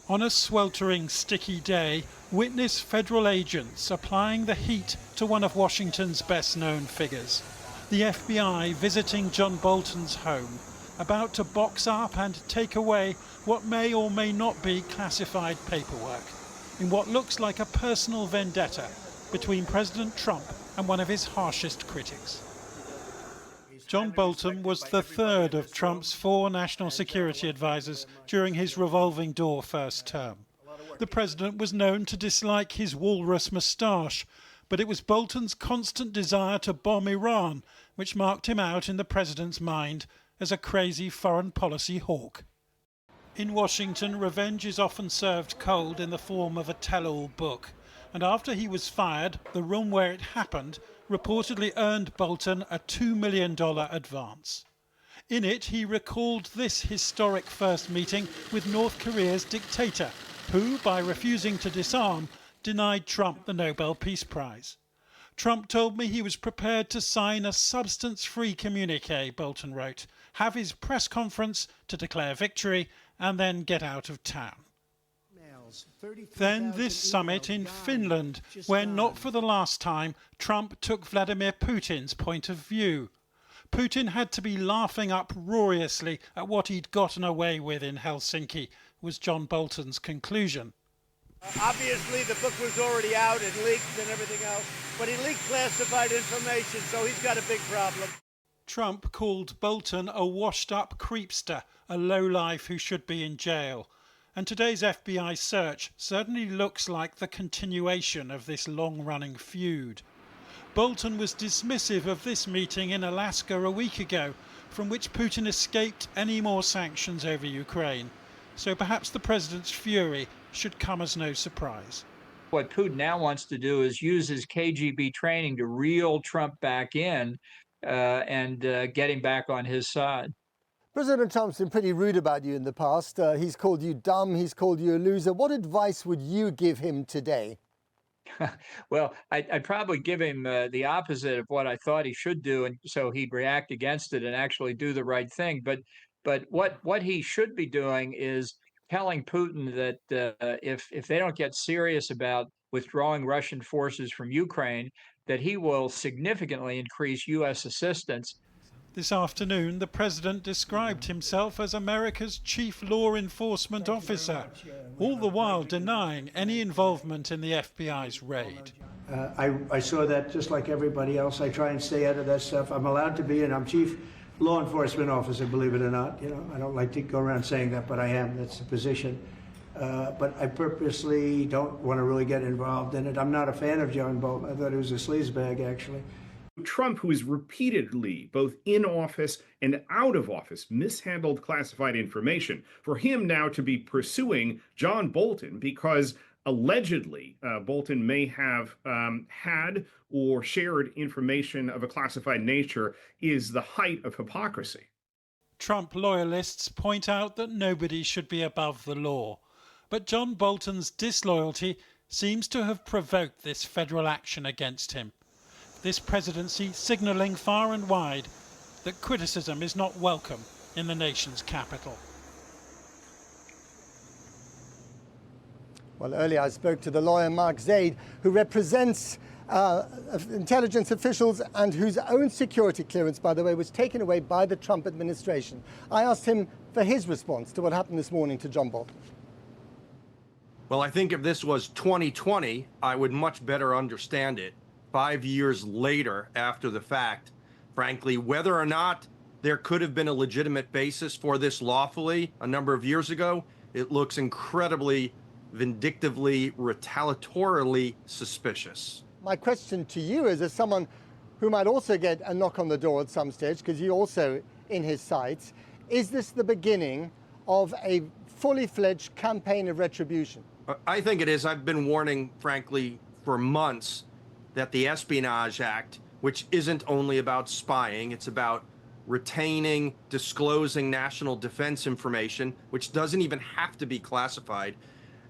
On a sweltering, sticky day, witness federal agents applying the heat to one of Washington's best-known figures. The FBI visiting John Bolton's home, about to box up and take away what may or may not be classified paperwork, in what looks like a personal vendetta between President Trump and one of his harshest critics. John Bolton was the third of Trump's 4 national security advisors during his revolving door first term. The president was known to dislike his walrus moustache, but it was Bolton's constant desire to bomb Iran which marked him out in the president's mind as a crazy foreign policy hawk. In Washington, revenge is often served cold in the form of a tell-all book, and after he was fired, the room where it happened reportedly earned Bolton a $2 million advance. In it, he recalled this historic first meeting with North Korea's dictator, who, by refusing to disarm, denied Trump the Nobel Peace Prize. Trump told me he was prepared to sign a substance-free communique, Bolton wrote, have his press conference to declare victory, and then get out of town. Then this summit in Finland, where not for the last time Trump took Vladimir Putin's point of view. Putin had to be laughing uproariously at what he'd gotten away with in Helsinki, was John Bolton's conclusion. Obviously the book was already out and leaked and everything else, but he leaked classified information, so he's got a big problem. Trump called Bolton a washed-up creepster, a lowlife who should be in jail. And today's FBI search certainly looks like the continuation of this long-running feud. Bolton was dismissive of this meeting in Alaska a week ago, from which Putin escaped any more sanctions over Ukraine. So perhaps the president's fury should come as no surprise. What Putin now wants to do is use his KGB training to reel Trump back in and get him back on his side. President Trump's been pretty rude about you in the past. He's called you dumb, he's called you a loser. What advice would you give him today? Well, I'd probably give him the opposite of what I thought he should do, and so he'd react against it and actually do the right thing. But what he should be doing is telling Putin that if they don't get serious about withdrawing Russian forces from Ukraine, that he will significantly increase U.S. assistance. This afternoon, the president described himself as America's chief law enforcement officer, all the while denying any involvement in the FBI's raid. I saw that just like everybody else. I try and stay out of that stuff. I'm allowed to be, and I'm chief law enforcement officer, believe it or not. You know, I don't like to go around saying that, but I am. That's the position. But I purposely don't want to really get involved in it. I'm not a fan of John Bolton. I thought he was a sleazebag, actually. Trump, who has repeatedly, both in office and out of office, mishandled classified information, for him now to be pursuing John Bolton because allegedly Bolton may have had or shared information of a classified nature is the height of hypocrisy. Trump loyalists point out that nobody should be above the law, but John Bolton's disloyalty seems to have provoked this federal action against him. This presidency signalling far and wide that criticism is not welcome in the nation's capital. Well, earlier I spoke to the lawyer Mark Zade, who represents intelligence officials and whose own security clearance, by the way, was taken away by the Trump administration. I asked him for his response to what happened this morning to John Bolton. Well, I think if this was 2020, I would much better understand it. 5 years later, after the fact, frankly, whether or not there could have been a legitimate basis for this lawfully a number of years ago, it looks incredibly, vindictively, retaliatorily suspicious. My question to you is, as someone who might also get a knock on the door at some stage, because you're also in his sights, is this the beginning of a fully fledged campaign of retribution? I think it is. I've been warning, frankly, for months that the Espionage Act, which isn't only about spying, it's about retaining, disclosing national defense information, which doesn't even have to be classified,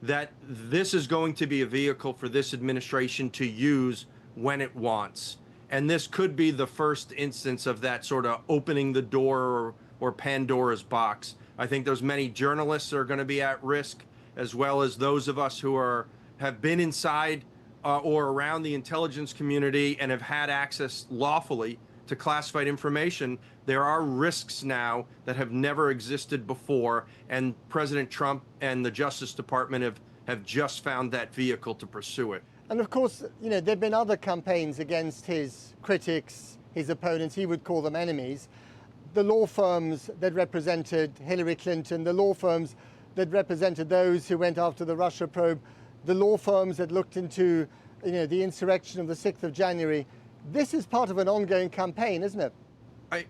that this is going to be a vehicle for this administration to use when it wants. And this could be the first instance of that sort of opening the door or Pandora's box. I think there's many journalists that are going to be at risk, as well as those of us who have been inside or around the intelligence community and have had access lawfully to classified information, there are risks now that have never existed before, and President Trump and the Justice Department have just found that vehicle to pursue it. And of course, you know, there have been other campaigns against his critics, his opponents, he would call them enemies. The law firms that represented Hillary Clinton, the law firms that represented those who went after the Russia probe, the law firms that looked into, you know, the insurrection of the 6th of January. This is part of an ongoing campaign, isn't it?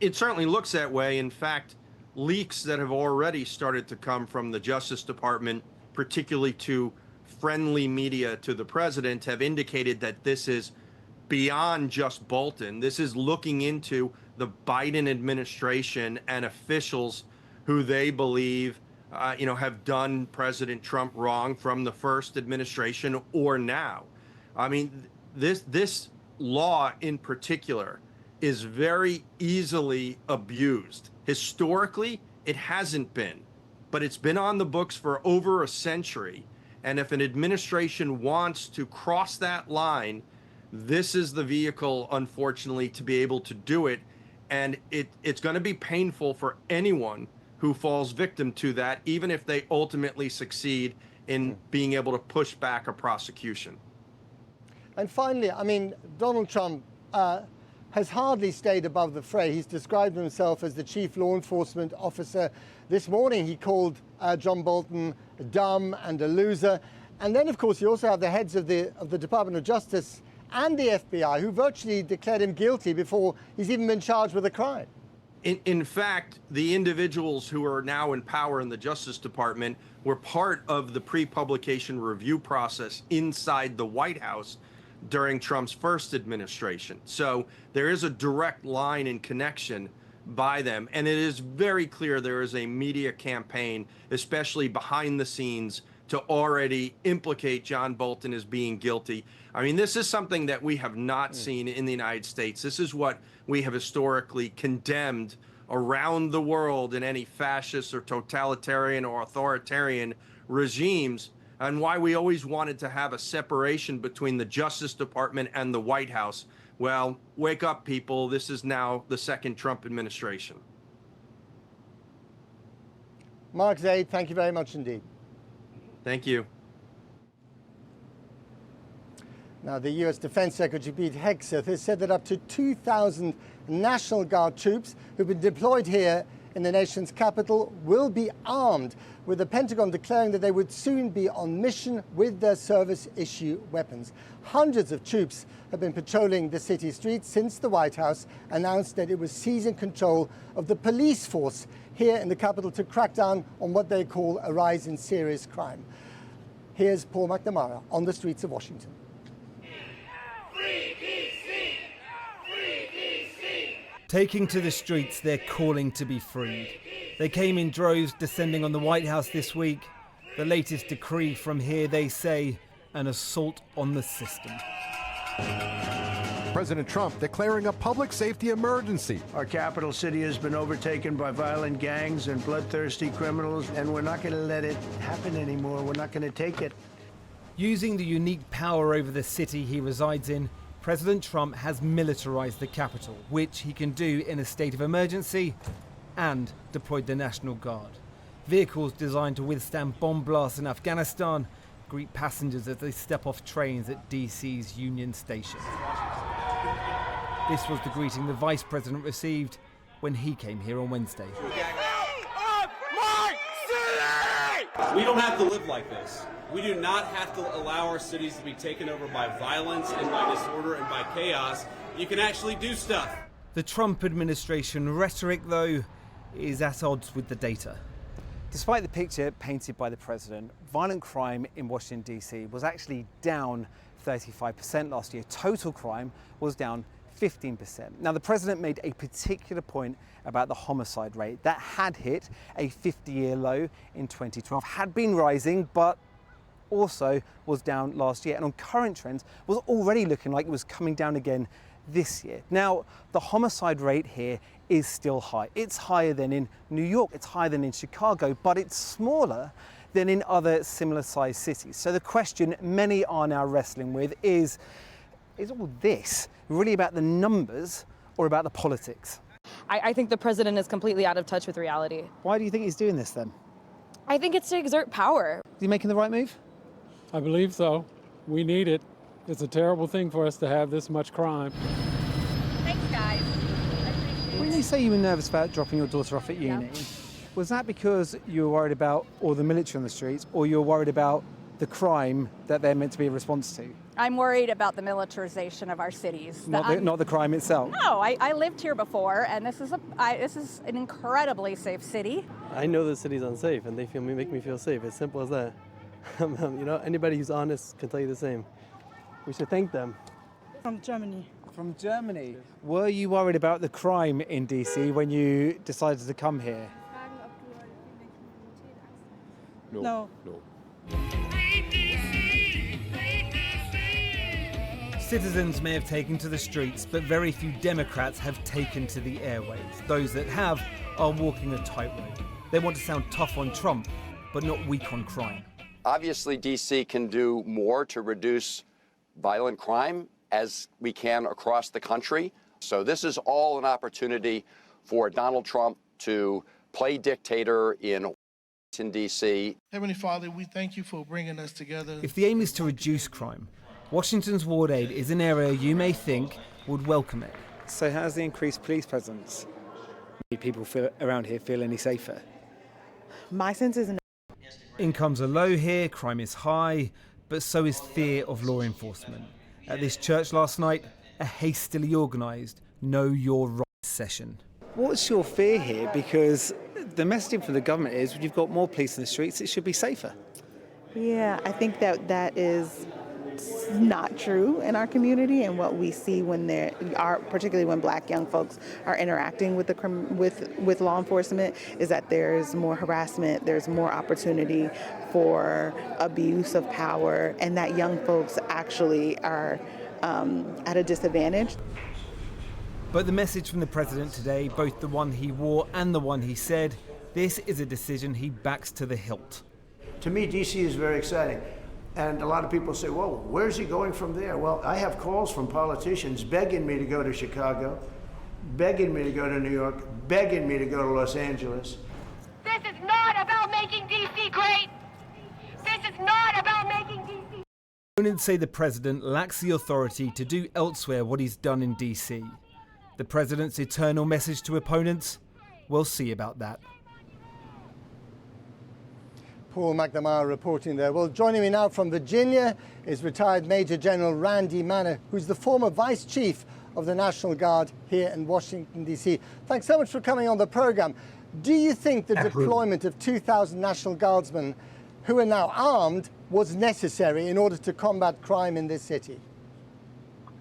It certainly looks that way. In fact, leaks that have already started to come from the Justice Department, particularly to friendly media to the president, have indicated that this is beyond just Bolton. This is looking into the Biden administration and officials who they believe have done President Trump wrong from the first administration or now. I mean, this law in particular is very easily abused. Historically, it hasn't been, but it's been on the books for over a century. And if an administration wants to cross that line, this is the vehicle, unfortunately, to be able to do it. And it's going to be painful for anyone who falls victim to that, even if they ultimately succeed in being able to push back a prosecution. And finally, I mean, Donald Trump has hardly stayed above the fray. He's described himself as the chief law enforcement officer. This morning he called John Bolton dumb and a loser. And then, of course, you also have the heads of the Department of Justice and the FBI who virtually declared him guilty before he's even been charged with a crime. In fact, the individuals who are now in power in the Justice Department were part of the pre-publication review process inside the White House during Trump's first administration. So there is a direct line and connection by them. And it is very clear there is a media campaign, especially behind the scenes, to already implicate John Bolton as being guilty. I mean, this is something that we have not seen in the United States. This is what we have historically condemned around the world in any fascist or totalitarian or authoritarian regimes, and why we always wanted to have a separation between the Justice Department and the White House. Well, wake up, people. This is now the second Trump administration. Mark Zade, thank you very much indeed. Thank you. Now, the US Defense Secretary Pete Hegseth has said that up to 2,000 National Guard troops who've been deployed here in the nation's capital will be armed, with the Pentagon declaring that they would soon be on mission with their service-issue weapons. Hundreds of troops have been patrolling the city streets since the White House announced that it was seizing control of the police force here in the capital to crack down on what they call a rise in serious crime. Here's Paul McNamara on the streets of Washington. Taking to the streets, they're calling to be freed. They came in droves descending on the White House this week. The latest decree from here, they say, an assault on the system. President Trump declaring a public safety emergency. Our capital city has been overtaken by violent gangs and bloodthirsty criminals, and we're not going to let it happen anymore. We're not going to take it. Using the unique power over the city he resides in, President Trump has militarized the capital, which he can do in a state of emergency, and deployed the National Guard. Vehicles designed to withstand bomb blasts in Afghanistan greet passengers as they step off trains at DC's Union Station. This was the greeting the Vice President received when he came here on Wednesday. We don't have to live like this. We do not have to allow our cities to be taken over by violence and by disorder and by chaos. You can actually do stuff. The Trump administration rhetoric, though, is at odds with the data. Despite the picture painted by the president, violent crime in Washington, D.C. was actually down 35% last year. Total crime was down 15%. Now, the president made a particular point about the homicide rate. That had hit a 50-year low in 2012, had been rising, but also was down last year, and on current trends was already looking like it was coming down again this year. Now, the homicide rate here is still high. It's higher than in New York, it's higher than in Chicago, but it's smaller than in other similar-sized cities. So the question many are now wrestling with is all this really about the numbers or about the politics? I think the president is completely out of touch with reality. Why do you think he's doing this then? I think it's to exert power. Is he making the right move? I believe so. We need it. It's a terrible thing for us to have this much crime. Thanks, guys. I appreciate it. When you say you were nervous about dropping your daughter off at uni, was that because you were worried about all the military on the streets, or you were worried about the crime that they're meant to be a response to? I'm worried about the militarization of our cities. Not the crime itself? No, I lived here before, and this is an incredibly safe city. I know the city's unsafe, and they make me feel safe. It's simple as that. You know, anybody who's honest can tell you the same. We should thank them. From Germany. From Germany. Were you worried about the crime in DC when you decided to come here? No. Citizens may have taken to the streets, but very few Democrats have taken to the airways. Those that have are walking a tightrope. They want to sound tough on Trump, but not weak on crime. Obviously, D.C. can do more to reduce violent crime as we can across the country. So this is all an opportunity for Donald Trump to play dictator in Washington, D.C. Heavenly Father, we thank you for bringing us together. If the aim is to reduce crime, Washington's Ward 8 is an area you may think would welcome it. So how's the increased police presence made people around here feel any safer? My sense is no. Incomes are low here, crime is high, but so is fear of law enforcement. At this church last night, a hastily organised Know Your Rights session. What's your fear here? Because the messaging from the government is when you've got more police in the streets, it should be safer. Yeah, I think that is not true in our community, and what we see when there are, particularly when Black young folks are interacting with with law enforcement, is that there's more harassment, there's more opportunity for abuse of power, and that young folks actually are at a disadvantage. But the message from the president today, both the one he wore and the one he said, this is a decision he backs to the hilt. To me, D.C. is very exciting. And a lot of people say, well, where's he going from there? Well, I have calls from politicians begging me to go to Chicago, begging me to go to New York, begging me to go to Los Angeles. This is not about making D.C. great. This is not about making D.C. Opponents say the president lacks the authority to do elsewhere what he's done in D.C. The president's eternal message to opponents? We'll see about that. Paul McNamara reporting there. Well, joining me now from Virginia is retired Major General Randy Manor, who's the former Vice Chief of the National Guard here in Washington, D.C. Thanks so much for coming on the program. Do you think the deployment of 2,000 National Guardsmen who are now armed was necessary in order to combat crime in this city?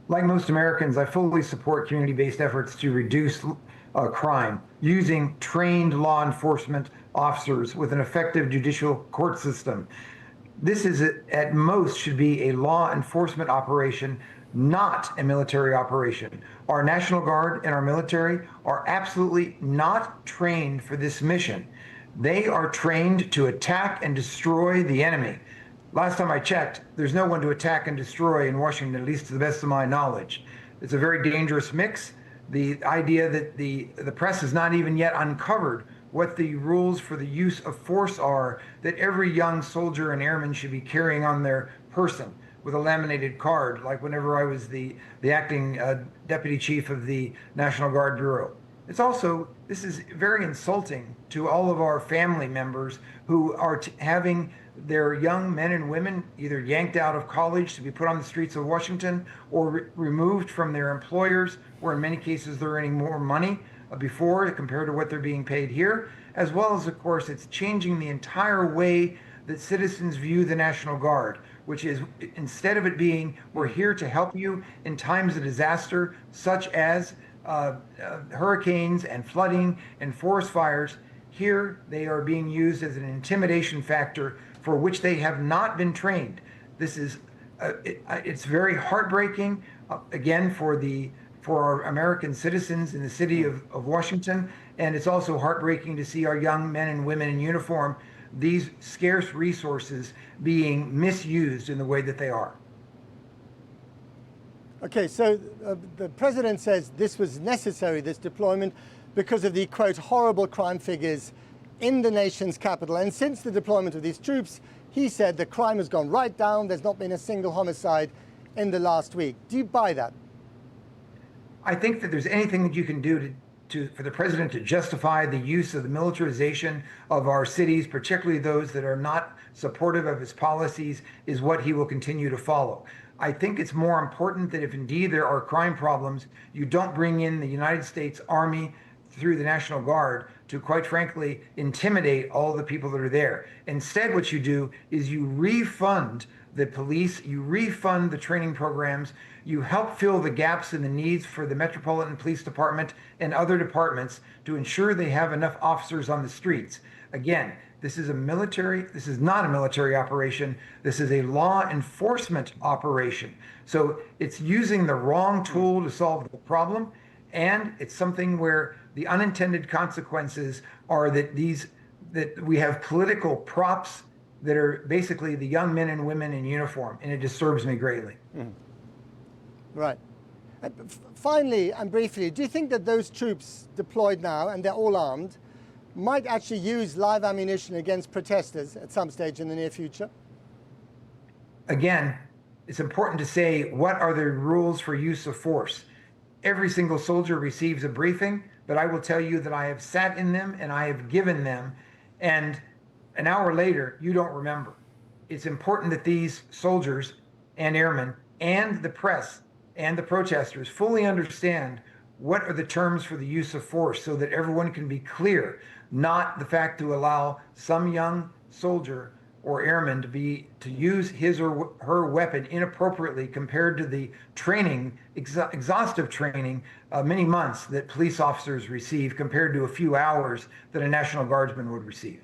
Like most Americans, I fully support community-based efforts to reduce crime using trained law enforcement officers with an effective judicial court system. This is, at most, should be a law enforcement operation, not a military operation. Our National Guard and our military are absolutely not trained for this mission. They are trained to attack and destroy the enemy. Last time I checked, there's no one to attack and destroy in Washington, at least to the best of my knowledge. It's a very dangerous mix. The idea that the press has not even yet uncovered what the rules for the use of force are that every young soldier and airman should be carrying on their person with a laminated card, like whenever I was the acting deputy chief of the National Guard Bureau. It's also, this is very insulting to all of our family members who are having their young men and women either yanked out of college to be put on the streets of Washington or removed from their employers, where in many cases they're earning more money before compared to what they're being paid here, as well as, of course, it's changing the entire way that citizens view the National Guard, which is, instead of it being, we're here to help you in times of disaster, such as hurricanes and flooding and forest fires, here they are being used as an intimidation factor for which they have not been trained. This is, it's very heartbreaking, again, for our American citizens in the city of Washington, and it's also heartbreaking to see our young men and women in uniform these scarce resources being misused in the way that they are. Okay, so the president says this was necessary, this deployment, because of the, quote, horrible crime figures in the nation's capital. And since the deployment of these troops, he said the crime has gone right down. There's not been a single homicide in the last week. Do you buy that? I think that there's anything that you can do for the president to justify the use of the militarization of our cities, particularly those that are not supportive of his policies, is what he will continue to follow. I think it's more important that if indeed there are crime problems, you don't bring in the United States Army through the National Guard to, quite frankly, intimidate all the people that are there. Instead, what you do is you refund the police, you refund the training programs, you help fill the gaps in the needs for the Metropolitan Police Department and other departments to ensure they have enough officers on the streets. Again, this is not a military operation. This is a law enforcement operation. So it's using the wrong tool to solve the problem. And it's something where the unintended consequences are that we have political props that are basically the young men and women in uniform, and it disturbs me greatly. Right. Finally and briefly, do you think that those troops deployed now, and they're all armed, might actually use live ammunition against protesters at some stage in the near future? Again, it's important to say, what are the rules for use of force? Every single soldier receives a briefing, but I will tell you that I have sat in them and I have given them, and an hour later, you don't remember. It's important that these soldiers and airmen and the press and the protesters fully understand what are the terms for the use of force so that everyone can be clear, not the fact to allow some young soldier or airman to use his or her weapon inappropriately compared to the training, exhaustive training, many months that police officers receive compared to a few hours that a National Guardsman would receive.